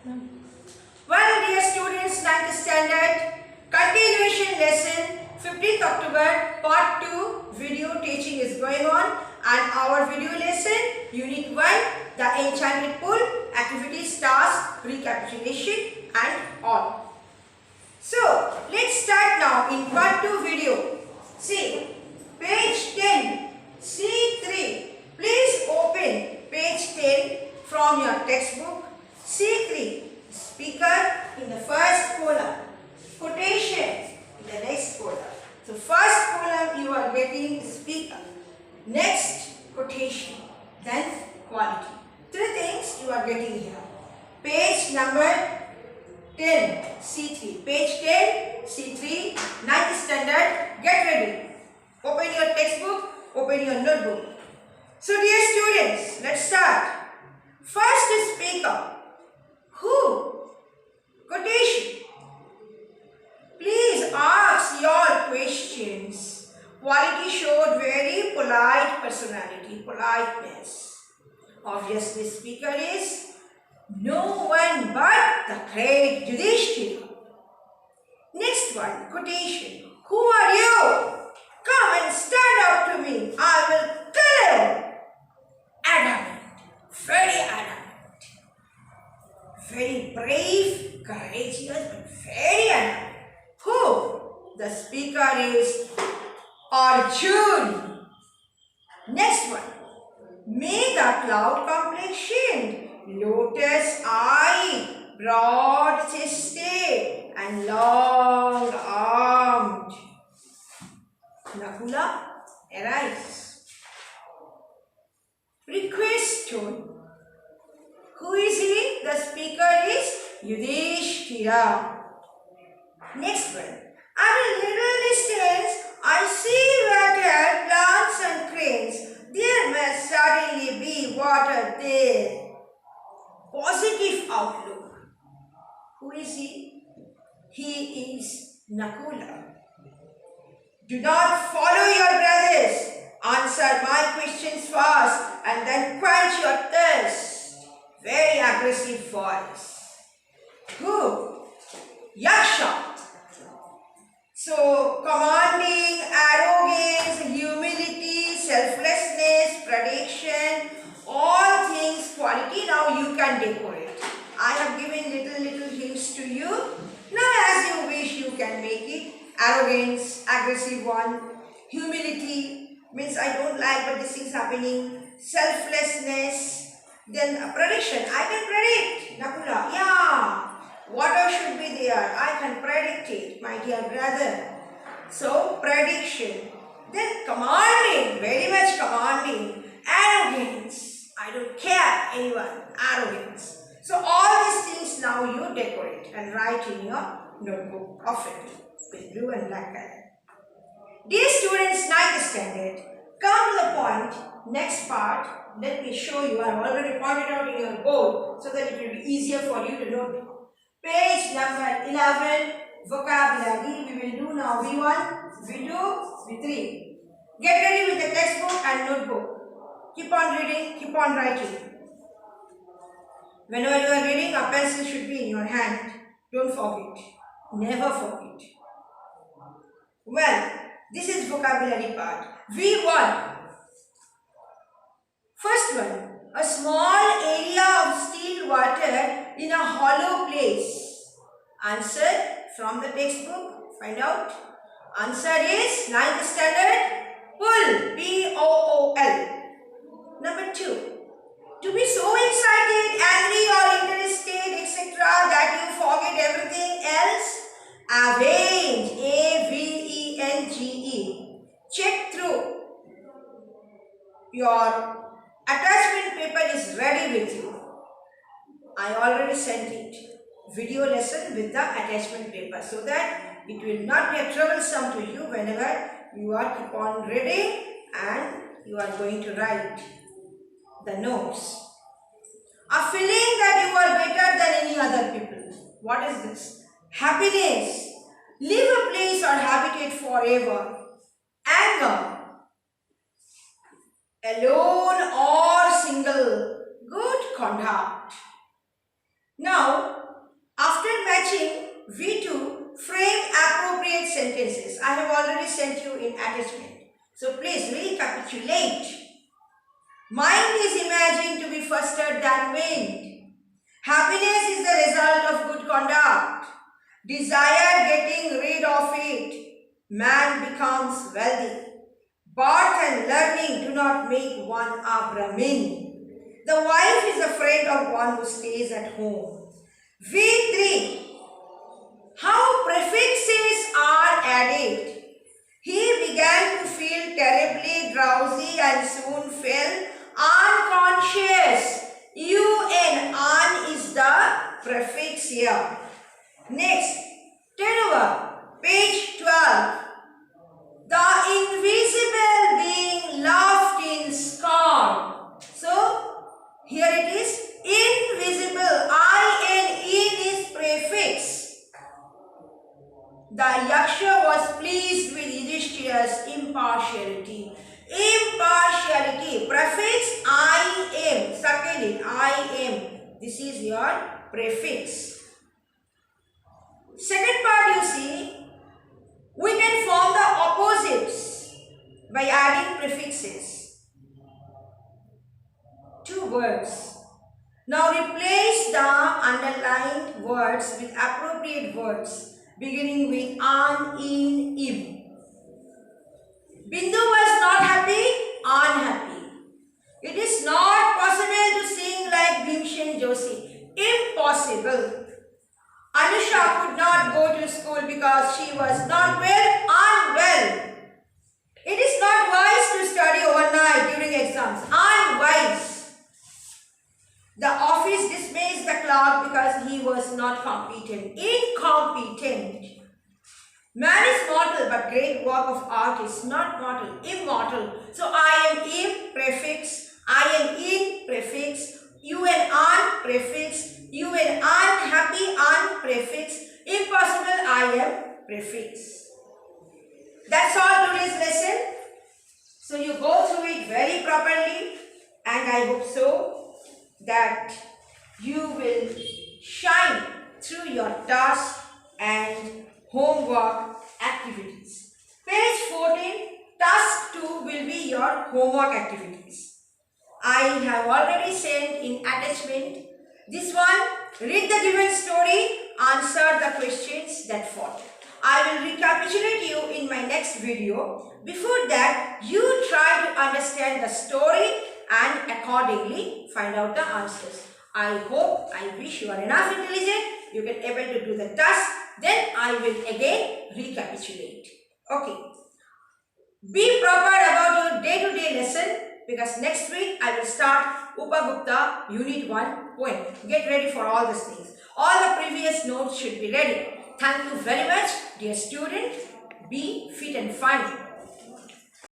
Well, dear students, 9th standard, continuation lesson, 15th October, part 2, video teaching is going on, and our video lesson, unit 1, the enchanted pool, activities, task, recapitulation and all. So, let's start now in part 2 video. See, page 10, C3. Please open page 10 from your textbook. C3, speaker in the first column, quotation in the next column. So, first column you are getting speaker, next quotation, then quality. Three things you are getting here. Page number 10, C3. Page 10, C3, 9th standard. Get ready. Open your textbook, open your notebook. So, dear students, let's start. First speaker. Who? Quotation. Please ask your questions. Quality showed very polite personality, politeness. Obviously, speaker is no one but the great Yudhishthira. Next one, quotation. Who are you? Come and stand up to me. I will kill you. Adamant. Very adamant. Very brave, courageous, but very adamant. Who? The speaker is Arjun. Next one. Mega cloud complexioned, lotus eye, broad chested, and long armed. Nakula, arise. Request tone. Who is he? The speaker is Yudhishthira. Next one. At a little distance, I see water, plants and cranes. There must certainly be water there. Positive outlook. Who is he? He is Nakula. Do not follow your brothers. Answer my questions first and then quench your thirst. Very aggressive voice. Who? Yaksha. So, commanding, arrogance, humility, selflessness, prediction, all things quality. Now you can decorate. I have given little hints to you. Now as you wish you can make it. Arrogance, aggressive one. Humility means I don't like but this thing's happening. Selflessness. Then prediction. I can predict. Nakula. Yeah. Water should be there. I can predict it, my dear brother. So, prediction. Then commanding. Very much commanding. Arrogance. I don't care anyone. Arrogance. So, all these things now you decorate and write in your notebook of it with blue and black color. Dear students, 9th standard, come to the point, next part, let me show you. I have already pointed out in your board so that it will be easier for you to note. Page number 11, vocabulary. We will do now V1, V2, V3. Get ready with the textbook and notebook. Keep on reading, keep on writing. Whenever you are reading, a pencil should be in your hand. Don't forget. Never forget. Well, this is vocabulary part. V1. First one. A small area of still water in a hollow place. Answer from the textbook. Find out. Answer is 9th standard. Pool. P-O-O-L. Number 2. To be so excited, angry or interested, etc. that you forget everything else. Avenge. A-V-E-N-G-E. Check through. Your attachment paper is ready with you. I already sent it. Video lesson with the attachment paper so that it will not be a troublesome to you whenever you are keep on reading and you are going to write the notes. A feeling that you are better than any other people. What is this? Happiness. Leave a place or habitat forever. Anger. Alone or single. Good conduct. Now, after matching, we do frame appropriate sentences. I have already sent you in attachment. So please recapitulate. Mind is imagined to be faster than wind. Happiness is the result of good conduct. Desire getting rid of it. Man becomes wealthy. Birth and learning do not make one a Brahmin. The wife is a friend of one who stays at home. V3. How prefixes are added. He began to feel terribly drowsy and soon fell unconscious. Un, an is the prefix here. Next, turn over, page 12. The invisible being laughed in scorn. So, here it is, invisible, in is prefix. The Yaksha was pleased with Yudhishthira's impartiality. Impartiality, prefix I am, circle it, I am. This is your prefix. Second part you see, we can form the opposites by adding prefixes. Two words. Now replace the underlined words with appropriate words beginning with an, in, im. Bindu was not happy, unhappy. It is not possible to sing like Bhimsen Joshi. Impossible. Anusha could not go to school because she was not well, unwell. It is not wise to study overnight during exams. Unwise. The office dismissed the clerk because he was not competent. Incompetent. Man is mortal, but great work of art is not mortal, immortal. So I am im prefix, I am in prefix, you and an prefix, you and unhappy an prefix, impossible I am prefix. That's all today's lesson. So you go through it very properly, and I hope so that you will shine through your task and homework activities. Page 14, task 2 will be your homework activities. I have already sent in attachment this one. Read the given story, answer the questions that follow. I will recapitulate you in my next video. Before that, you try to understand the story and accordingly find out the answers. I hope, I wish you are enough intelligent, you can able to do the task. Then I will again recapitulate. Okay. Be proper about your day-to-day lesson, because next week I will start Upagupta Unit 1 poem. Get ready for all these things. All the previous notes should be ready. Thank you very much, dear student. Be fit and fine.